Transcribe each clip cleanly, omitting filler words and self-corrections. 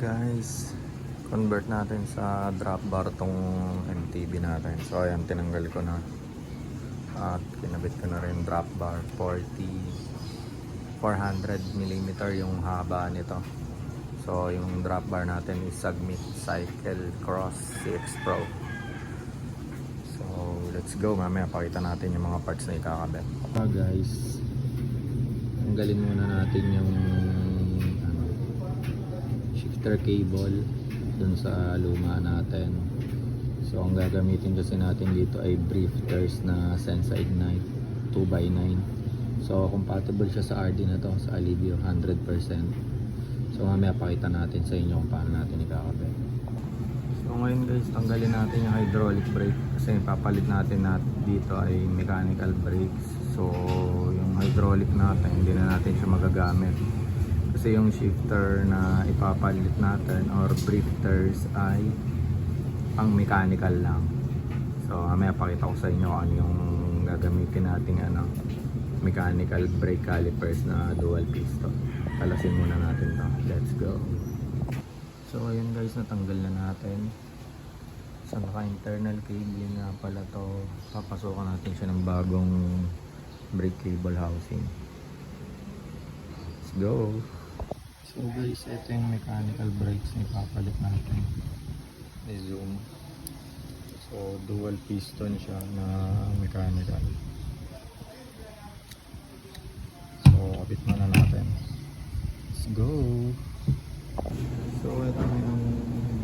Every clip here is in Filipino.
Guys, convert natin sa drop bar tong MTB natin. So ayan, tinanggal ko na at kinabit ko na rin drop bar. 400 mm yung haba nito. So yung drop bar natin is Submit Cycle Cross CX Pro. So let's go, mamaya pakita natin yung mga parts na ikakabit. Guys, tanggalin muna natin yung shifter cable dun sa luma natin. So ang gagamitin kasi natin dito ay drifters na Sensa Ignite 2x9. So compatible siya sa RD na to, sa Alivio 100%. So mamaya pakita natin sa inyo kung paano natin ikakabit. So ngayon guys, tanggalin natin yung hydraulic brake kasi papalit natin dito ay mechanical brakes. So yung hydraulic natin hindi na natin siya magagamit kasi yung shifter na ipapalit natin or drifters ay pang mechanical lang. So mamaya pakita ko sa inyo ano yung gagamitin nating mechanical brake calipers na dual piston. Palasin muna natin to. Let's go. So ayun guys, natanggal na natin. So naka internal cable na pala to. Papasukan natin siya ng bagong brake cable housing. Let's go. So guys, ito yung mechanical brakes na ipapalit natin. I-zoom. So dual piston siya na mechanical. So kapit muna natin. Let's go. So ito na yung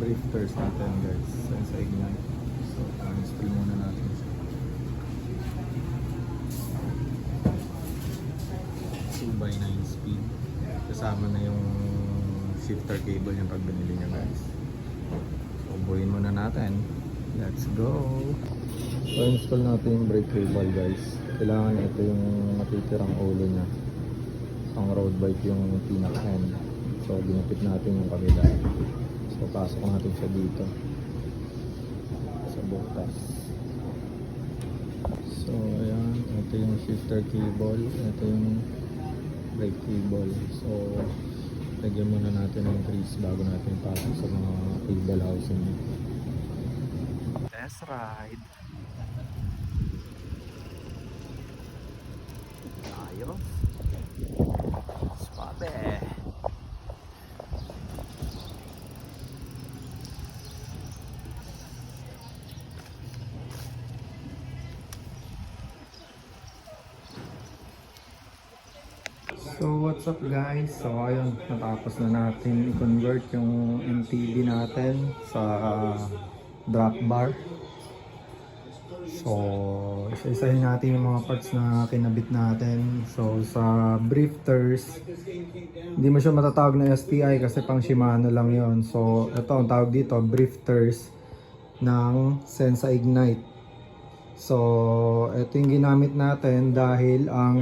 drifters natin guys, Sensa Ignite. So install muna natin siya. 2x9 speed. Kasama na yung shifter cable yung pag binili nyo guys. So buuin muna natin. Let's go. So install natin yung brake cable guys. Kailangan ito yung matitirang ulo nya. Pang road bike yung pinaka-end. So ginupit natin yung kabila. So pasok natin siya dito sa butas. So ayan, ito yung shifter cable. Ito yung brake cable. So lagyan muna natin ng grease bago natin pasok sa mga cable housing. Test ride. Ayos. Suabe. So what's up guys? So ayun, natapos na natin i-convert yung MTB natin sa drop bar. So isa-isahin natin yung mga parts na kinabit natin. So sa drifters, hindi mo siya matatawag na STI kasi pang Shimano lang yon. So ito ang tawag dito, drifters ng Sensa Ignite. So, ito yung ginamit natin dahil ang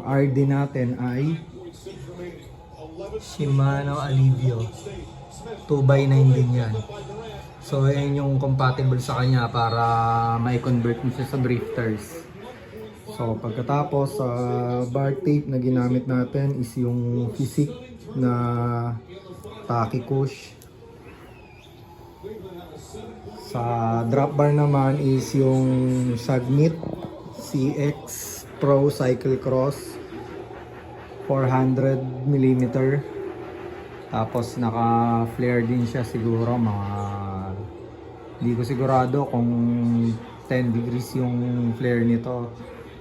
RD natin ay Shimano Alivio 2x9 din yan. So, yan yung compatible sa kanya para ma-convert mo siya sa drifters. So, pagkatapos sa bar tape na ginamit natin is yung Fisik na Takikush. Sa drop bar naman is yung Submit CX Pro Cycle Cross 400 mm. Tapos naka flare din siya siguro mga, hindi ko sigurado kung 10 degrees yung flare nito.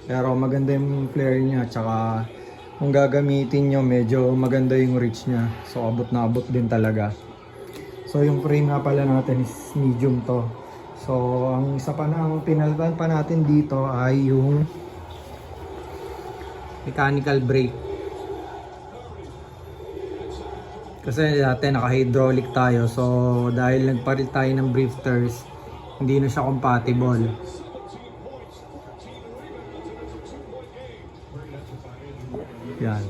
Pero maganda yung flare niya, tsaka kung gagamitin nyo medyo maganda yung reach niya. So abot na abot din talaga. So yung frame nga pala natin is medium to. So ang isa pa na ang pinalitan pa natin dito ay yung mechanical brake. Kasi dati naka-hydraulic tayo. So dahil nagpalit tayo ng drifters, hindi na siya compatible. Yan.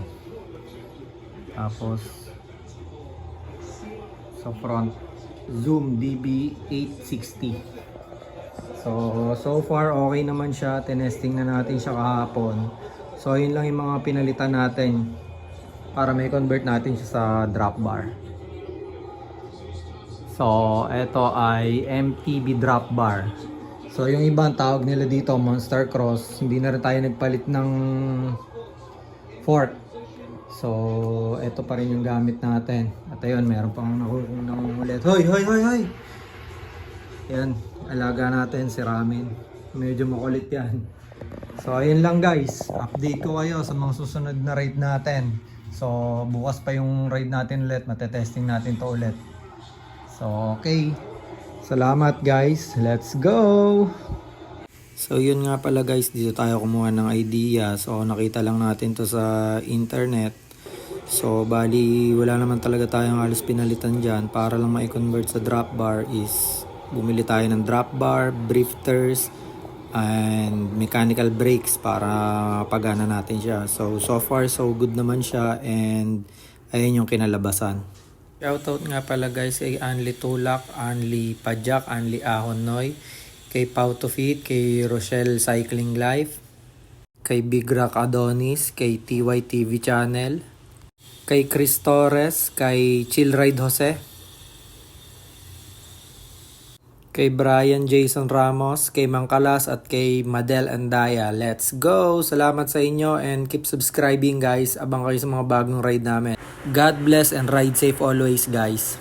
Tapos sa front, Zoom DB860. So far okay naman siya. Tinesting na natin siya kahapon. So yun lang yung mga pinalitan natin para may convert natin siya sa drop bar. So, ito ay MTB drop bar. So, yung ibang tawag nila dito, Monster Cross. Hindi na rin tayo nagpalit ng fork. So, ito pa rin yung gamit natin. At ayun, meron pang nakukunan ulit. Hoy, hoy, hoy, hoy! Yan, alaga natin si Ramen. Medyo makulit yan. So, ayun lang guys. Update ko kayo sa mga susunod na raid natin. So, bukas pa yung raid natin ulit. Matetesting natin to ulit. So, okay. Salamat guys. Let's go! So, yun nga pala guys. Dito tayo kumuha ng idea. So, nakita lang natin to sa internet. So, bali, wala naman talaga tayong halos pinalitan dyan. Para lang ma-convert sa drop bar is bumili tayo ng drop bar, drifters, and mechanical brakes para pagana natin siya. So far so good naman siya, and ayun yung kinalabasan. Shoutout nga pala guys kay Anli Tulak, Anli Pajak, Anli Ahonnoy, kay Pau to Fit, kay Rochelle Cycling Life, kay Big Rock Adonis, kay TY TV Channel, kay Chris Torres, kay Chill Ride Jose, kay Brian Jason Ramos, kay Mangkalas at kay Madel Andaya. Let's go! Salamat sa inyo and keep subscribing guys. Abang kayo sa mga bagong ride namin. God bless and ride safe always guys.